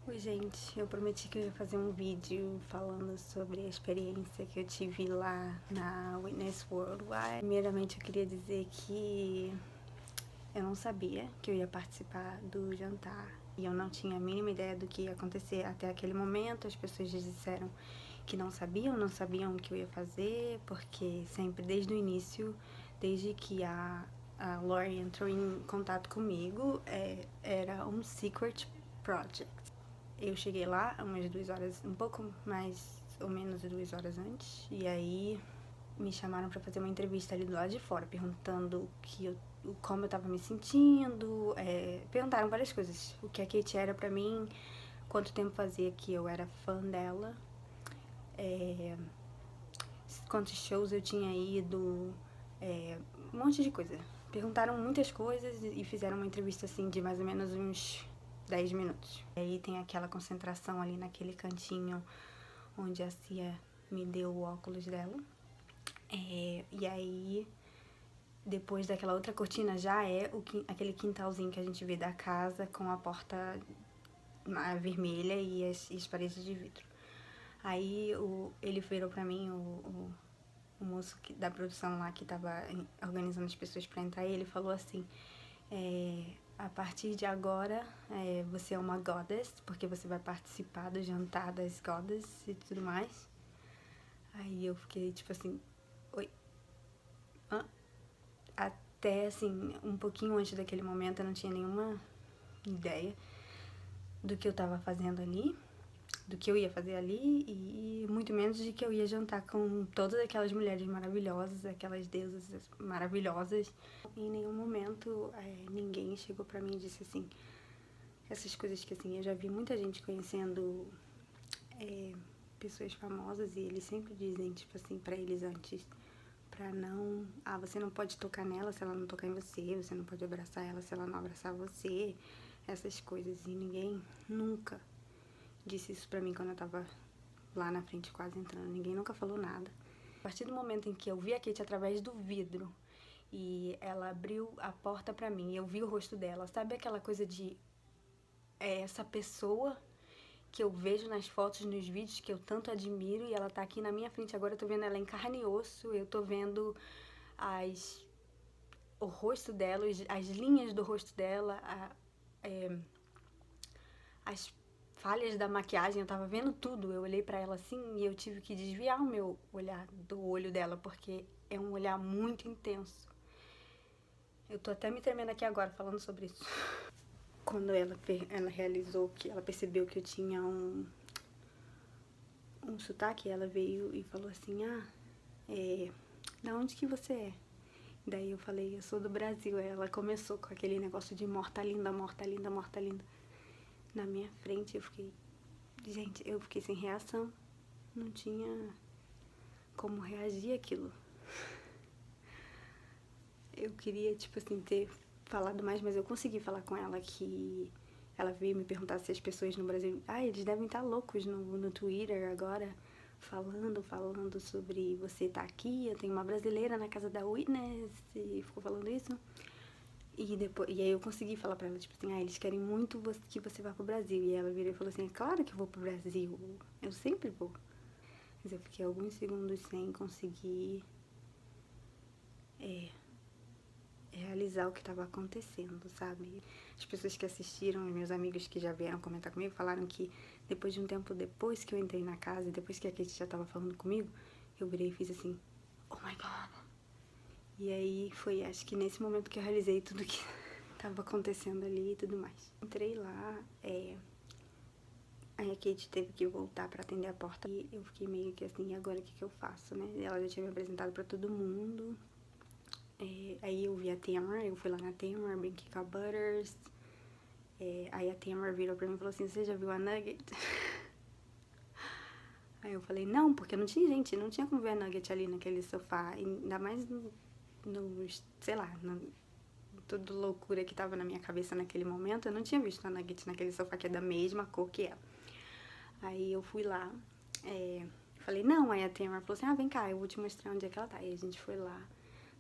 Oi, gente, eu prometi que eu ia fazer um vídeo falando sobre a experiência que eu tive lá na Witness Worldwide. Primeiramente, eu queria dizer que eu não sabia que eu ia participar do jantar e eu não tinha a mínima ideia do que ia acontecer até aquele momento. As pessoas disseram que não sabiam o que eu ia fazer, porque sempre desde o início, desde que a Lori entrou em contato comigo, era um secret project. Eu cheguei lá umas 2 horas, um pouco mais ou menos de 2 horas antes, e aí me chamaram pra fazer uma entrevista ali do lado de fora, perguntando como eu tava me sentindo, perguntaram várias coisas, o que a Kate era pra mim, quanto tempo fazia que eu era fã dela, quantos shows eu tinha ido, um monte de coisa. Perguntaram muitas coisas e fizeram uma entrevista assim de mais ou menos uns 10 minutos. Aí tem aquela concentração ali naquele cantinho onde a Cia me deu o óculos dela. E aí, depois daquela outra cortina, já é aquele quintalzinho que a gente vê da casa com a porta vermelha e as paredes de vidro. Aí ele virou pra mim, o moço da produção lá que tava organizando as pessoas pra entrar, e ele falou assim: a partir de agora, você é uma goddess, porque você vai participar do jantar das goddess e tudo mais. Aí eu fiquei tipo assim, oi? Hã? Até assim, um pouquinho antes daquele momento eu não tinha nenhuma ideia do que eu tava fazendo ali, do que eu ia fazer ali, e muito menos de que eu ia jantar com todas aquelas mulheres maravilhosas, aquelas deusas maravilhosas. Em nenhum momento ninguém chegou pra mim e disse assim, essas coisas que assim, eu já vi muita gente conhecendo pessoas famosas e eles sempre dizem, tipo assim, pra eles antes, pra não, você não pode tocar nela se ela não tocar em você, você não pode abraçar ela se ela não abraçar você, essas coisas, e ninguém nunca disse isso pra mim quando eu tava lá na frente quase entrando, ninguém nunca falou nada. A partir do momento em que eu vi a Kate através do vidro e ela abriu a porta pra mim e eu vi o rosto dela, sabe aquela coisa de essa pessoa que eu vejo nas fotos, nos vídeos, que eu tanto admiro, e ela tá aqui na minha frente agora, eu tô vendo ela em carne e osso, eu tô vendo o rosto dela, as linhas do rosto dela, as falhas da maquiagem, eu tava vendo tudo. Eu olhei pra ela assim e eu tive que desviar o meu olhar do olho dela, porque é um olhar muito intenso. Eu tô até me tremendo aqui agora falando sobre isso. Quando ela realizou que ela percebeu que eu tinha um sotaque, ela veio e falou assim: da onde que você é? Daí eu falei: eu sou do Brasil. Aí ela começou com aquele negócio de morta linda, morta linda, morta linda na minha frente. Eu fiquei sem reação, não tinha como reagir àquilo. Eu queria, tipo assim, ter falado mais, mas eu consegui falar com ela que ela veio me perguntar se as pessoas no Brasil, eles devem estar loucos no Twitter agora, falando sobre você tá aqui, eu tenho uma brasileira na casa da Witness, e ficou falando isso. E aí eu consegui falar pra ela, tipo assim, eles querem muito que você vá pro Brasil. E ela virou e falou assim, é claro que eu vou pro Brasil, eu sempre vou. Mas eu fiquei alguns segundos sem conseguir realizar o que estava acontecendo, sabe? As pessoas que assistiram, meus amigos que já vieram comentar comigo, falaram que depois de um tempo, depois que eu entrei na casa, e depois que a Kate já tava falando comigo, eu virei e fiz assim, oh my god. E aí foi, acho que nesse momento que eu realizei tudo que tava acontecendo ali e tudo mais. Entrei lá, aí a Kate teve que voltar pra atender a porta e eu fiquei meio que assim, e agora o que eu faço, né? Ela já tinha me apresentado pra todo mundo. Aí eu vi a Tamara, eu fui lá na Tamara, brinquei com a Butters. Aí a Tamara virou pra mim e falou assim, você já viu a Nugget? Aí eu falei, não, porque não tinha gente, não tinha como ver a Nugget ali naquele sofá, ainda mais sei lá, toda loucura que tava na minha cabeça naquele momento, eu não tinha visto a Nugget naquele sofá que é da mesma cor que ela. Aí eu fui lá, falei, não, aí a Tamara falou assim, vem cá, eu vou te mostrar onde é que ela tá. Aí a gente foi lá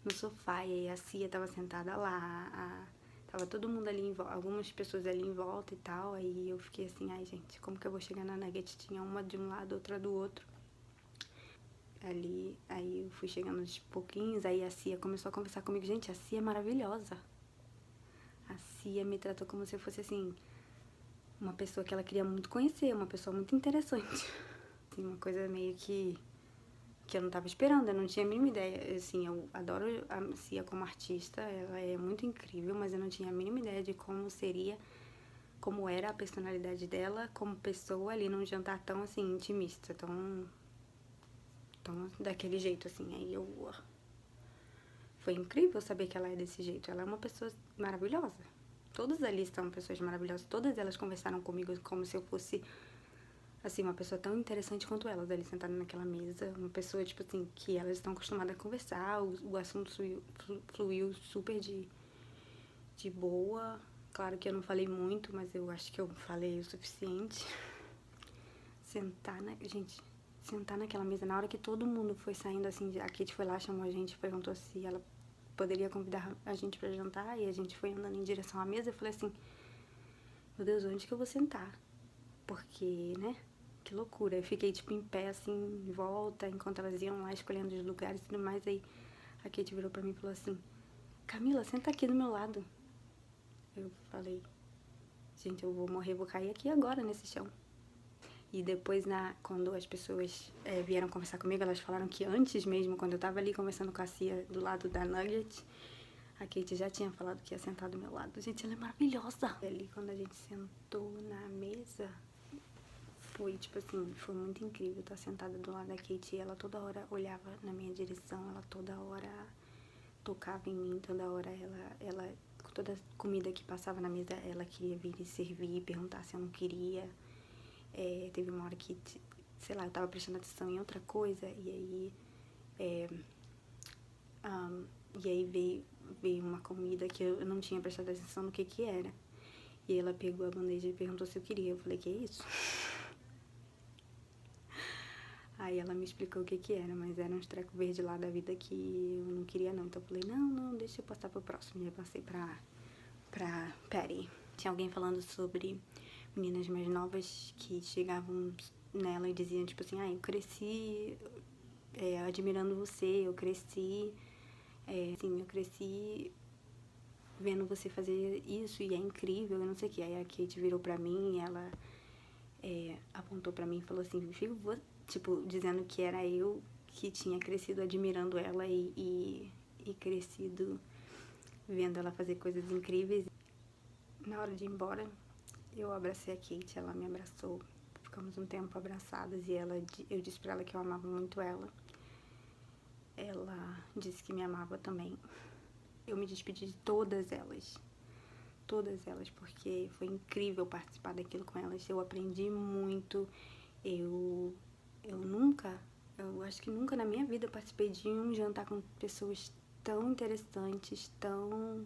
no sofá, e aí a Cia tava sentada lá, Tava todo mundo ali, algumas pessoas ali em volta e tal. Aí eu fiquei assim, ai gente, como que eu vou chegar na Nugget? Tinha uma de um lado, outra do outro. Ali, aí eu fui chegando aos pouquinhos, aí a Cia começou a conversar comigo. Gente, a Cia é maravilhosa. A Cia me tratou como se eu fosse, assim, uma pessoa que ela queria muito conhecer, uma pessoa muito interessante. Assim, uma coisa meio que eu não tava esperando, eu não tinha a mínima ideia. Assim, eu adoro a Cia como artista, ela é muito incrível, mas eu não tinha a mínima ideia de como seria, como era a personalidade dela como pessoa ali num jantar tão, assim, intimista, tão daquele jeito, assim. Aí eu... Foi incrível saber que ela é desse jeito. Ela é uma pessoa maravilhosa. Todas ali são pessoas maravilhosas. Todas elas conversaram comigo como se eu fosse, assim, uma pessoa tão interessante quanto elas ali sentada naquela mesa. Uma pessoa, tipo assim, que elas estão acostumadas a conversar. O assunto fluiu super de boa. Claro que eu não falei muito, mas eu acho que eu falei o suficiente. Sentar naquela mesa, na hora que todo mundo foi saindo, assim, a Kate foi lá, chamou a gente, perguntou se ela poderia convidar a gente pra jantar, e a gente foi andando em direção à mesa. Eu falei assim, meu Deus, onde que eu vou sentar? Porque, né, que loucura. Eu fiquei, tipo, em pé, assim, em volta, enquanto elas iam lá escolhendo os lugares e tudo mais. Aí a Kate virou pra mim e falou assim, Camila, senta aqui do meu lado. Eu falei, gente, eu vou morrer, vou cair aqui agora nesse chão. E depois, quando as pessoas vieram conversar comigo, elas falaram que antes mesmo, quando eu tava ali conversando com a Cia do lado da Nugget, a Kate já tinha falado que ia sentar do meu lado. Gente, ela é maravilhosa! E ali, quando a gente sentou na mesa, foi, tipo assim, foi muito incrível estar sentada do lado da Kate. E ela toda hora olhava na minha direção, ela toda hora tocava em mim, toda hora ela toda comida que passava na mesa, ela queria vir e servir, perguntar se eu não queria. Teve uma hora que, sei lá, eu tava prestando atenção em outra coisa, e aí veio uma comida que eu não tinha prestado atenção no que era. E ela pegou a bandeja e perguntou se eu queria. Eu falei, que é isso? Aí ela me explicou o que era, mas era uns trecos verde lá da vida que eu não queria não. Então eu falei, não, deixa eu passar pro próximo. E aí passei pra Patty. Tinha alguém falando sobre meninas mais novas que chegavam nela e diziam, tipo assim, eu cresci admirando você, eu cresci vendo você fazer isso e é incrível, eu não sei o que. Aí a Kate virou pra mim e ela apontou pra mim e falou assim, tipo, dizendo que era eu que tinha crescido admirando ela e crescido vendo ela fazer coisas incríveis. Na hora de ir embora, eu abracei a Kate, ela me abraçou. Ficamos um tempo abraçadas e eu disse pra ela que eu amava muito ela. Ela disse que me amava também. Eu me despedi de todas elas, porque foi incrível participar daquilo com elas. Eu aprendi muito. Eu acho que nunca na minha vida participei de um jantar com pessoas tão interessantes, tão,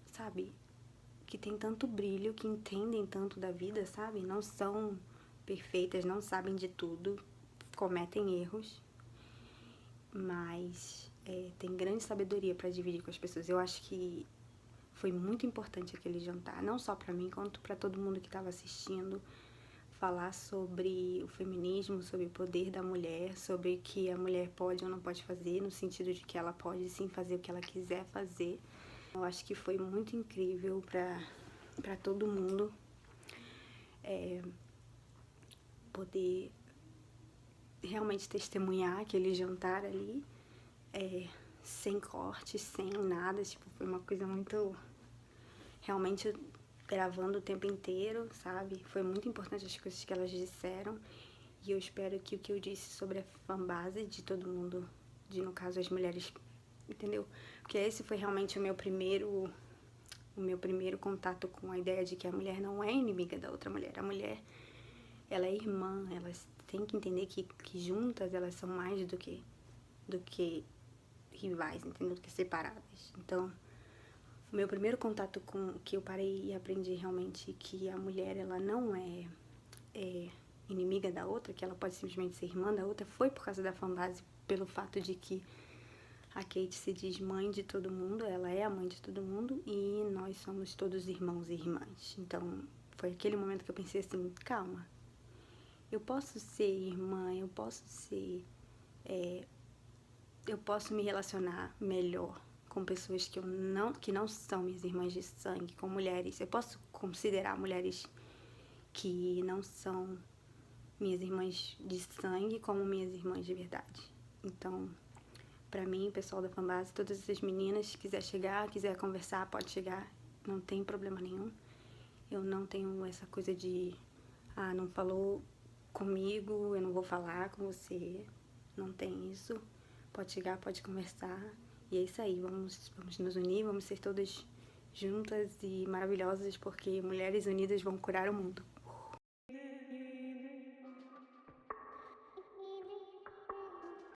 sabe, que tem tanto brilho, que entendem tanto da vida, sabe? Não são perfeitas, não sabem de tudo, cometem erros, mas tem grande sabedoria para dividir com as pessoas. Eu acho que foi muito importante aquele jantar, não só para mim, quanto para todo mundo que estava assistindo, falar sobre o feminismo, sobre o poder da mulher, sobre o que a mulher pode ou não pode fazer, no sentido de que ela pode sim fazer o que ela quiser fazer. Eu acho que foi muito incrível para todo mundo poder realmente testemunhar aquele jantar ali, sem corte, sem nada, tipo, foi uma coisa muito, realmente gravando o tempo inteiro, sabe? Foi muito importante as coisas que elas disseram, e eu espero que o que eu disse sobre a fanbase de todo mundo, no caso as mulheres, entendeu? Porque esse foi realmente o meu primeiro contato com a ideia de que a mulher não é inimiga da outra mulher. A mulher, ela é irmã, elas têm que entender que juntas elas são mais do que rivais, entendeu? Do que separadas. Então, o meu primeiro contato com que eu parei e aprendi realmente que a mulher, ela não é inimiga da outra, que ela pode simplesmente ser irmã da outra, foi por causa da fanbase, pelo fato de que A Kate se diz mãe de todo mundo, ela é a mãe de todo mundo e nós somos todos irmãos e irmãs. Então, foi aquele momento que eu pensei assim, calma, eu posso ser irmã, eu posso me relacionar melhor com pessoas que não são minhas irmãs de sangue, com mulheres. Eu posso considerar mulheres que não são minhas irmãs de sangue como minhas irmãs de verdade. Então, pra mim, pessoal da fanbase, todas essas meninas, quiser chegar, quiser conversar, pode chegar, não tem problema nenhum. Eu não tenho essa coisa de, não falou comigo, eu não vou falar com você. Não tem isso. Pode chegar, pode conversar. E é isso aí, vamos nos unir, vamos ser todas juntas e maravilhosas, porque mulheres unidas vão curar o mundo.